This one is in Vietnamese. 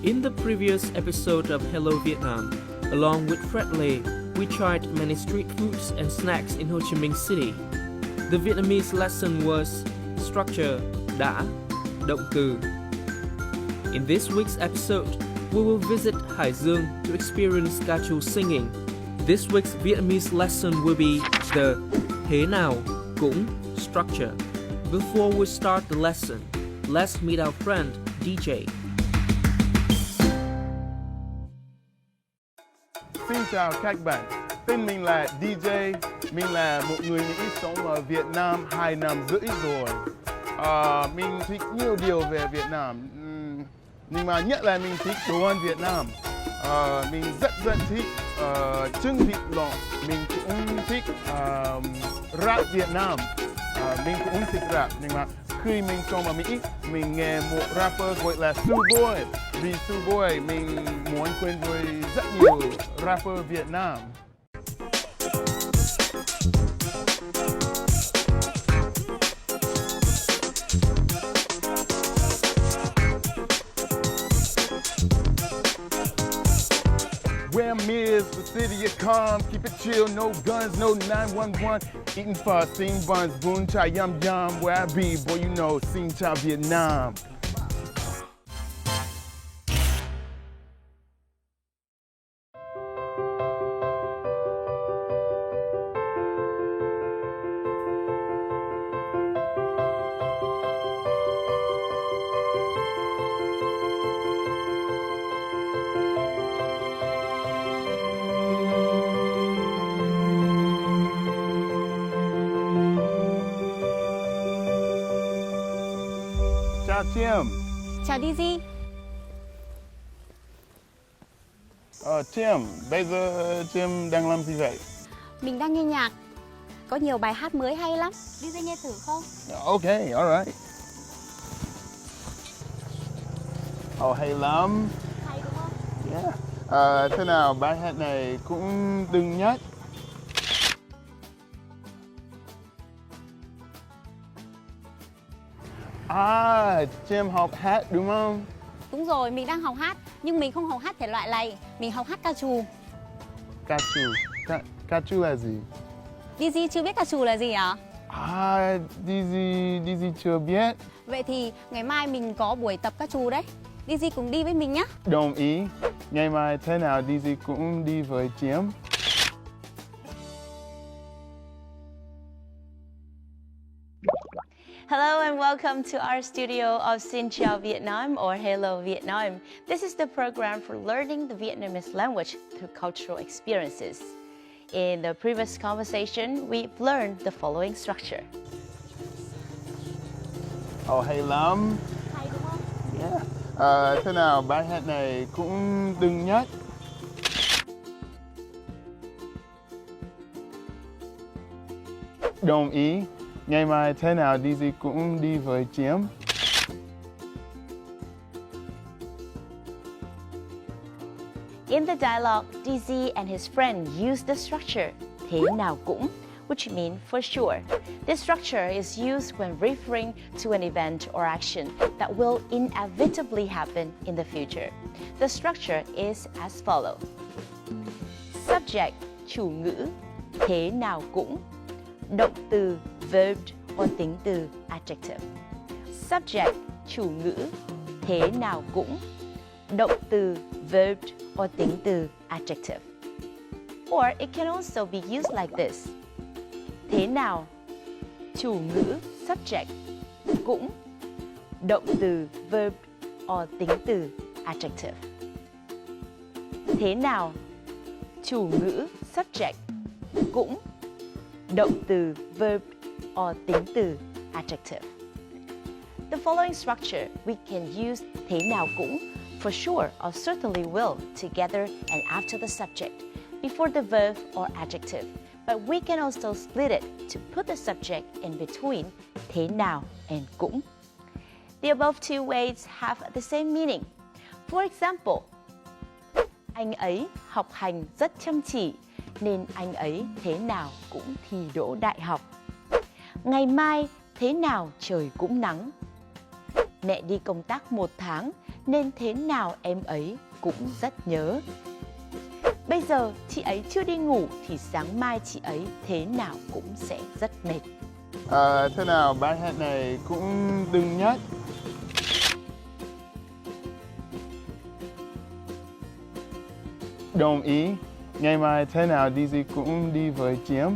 In the previous episode of Hello Vietnam, along with Fred Lê, we tried many street foods and snacks in Ho Chi Minh City. The Vietnamese lesson was structure, đã, động từ. In this week's episode, we will visit Hải Dương to experience Ca Trù Singing. This week's Vietnamese lesson will be the Thế nào, Cũng structure. Before we start the lesson, let's meet our friend DJ. Xin chào các bạn, tên mình là DJ, mình là một người Mỹ sống ở Việt Nam 2 năm rưỡi rồi. Mình thích nhiều điều về Việt Nam, nhưng mà nhất là mình thích đồ ăn Việt Nam. Mình rất thích trứng vịt lộn, mình cũng thích rap Việt Nam, mình cũng thích rap. Nhưng mà khi mình sống ở Mỹ, mình nghe một rapper gọi là Su Boy. Vì Su Boy, mình muốn quen với rất nhiều rapper Việt Nam. Vietnamese, the city of calm, keep it chill, no guns, no 911. Eating fast, sing buns, boon chai yum yum. Where I be, boy, you know, sing chai Vietnam. Chào Chiêm. Chào Dizzy. Chiêm, bây giờ Chiêm đang làm gì vậy? Mình đang nghe nhạc. Có nhiều bài hát mới hay lắm. Dizzy nghe thử không? Okay, alright. Hay lắm. Hay đúng không? Yeah. Thế nào, bài hát này cũng đừng nhất. Chiêm học hát đúng không? Đúng rồi, mình đang học hát. Nhưng mình không học hát thể loại này. Mình học hát ca trù. Ca trù. Ca trù là gì? Dizzy chưa biết ca trù là gì hả? Dizzy chưa biết. Vậy thì ngày mai mình có buổi tập ca trù đấy. Dizzy cùng đi với mình nhé. Đồng ý. Ngày mai thế nào Dizzy cũng đi với Chiêm. Hello and welcome to our studio of Xin Chào Vietnam or Hello Vietnam. This is the program for learning the Vietnamese language through cultural experiences. In the previous conversation, we've learned the following structure. Hay lắm. Hay đúng không? Yeah. Thế nào, bài hát này cũng đừng nhất. Đồng ý. Ngày mai thế nào Dizzy cũng đi với Chiêm. In the dialogue, Dizzy and his friend use the structure Thế nào cũng, which means for sure. This structure is used when referring to an event or action that will inevitably happen in the future. The structure is as follows. Subject, chủ ngữ, thế nào cũng. Động từ, verb or tính từ, adjective. Subject, chủ ngữ, thế nào cũng. Động từ, verb or tính từ, adjective. Or it can also be used like this. Thế nào, chủ ngữ, subject, cũng. Động từ, verb or tính từ, adjective. Thế nào, chủ ngữ, subject, cũng. Động từ, verb or tính từ, adjective. The following structure we can use thế nào cũng, for sure or certainly will together and after the subject, before the verb or adjective, but we can also split it to put the subject in between thế nào and cũng. The above two ways have the same meaning. For example, anh ấy học hành rất chăm chỉ nên anh ấy thế nào cũng thi đỗ đại học. Ngày mai thế nào trời cũng nắng. Mẹ đi công tác 1 tháng nên thế nào em ấy cũng rất nhớ. Bây giờ chị ấy chưa đi ngủ thì sáng mai chị ấy thế nào cũng sẽ rất mệt. Thế nào bài hát này cũng đừng nhất. Đồng ý. Ngày mai thế nào DJ cũng đi với Chiếm.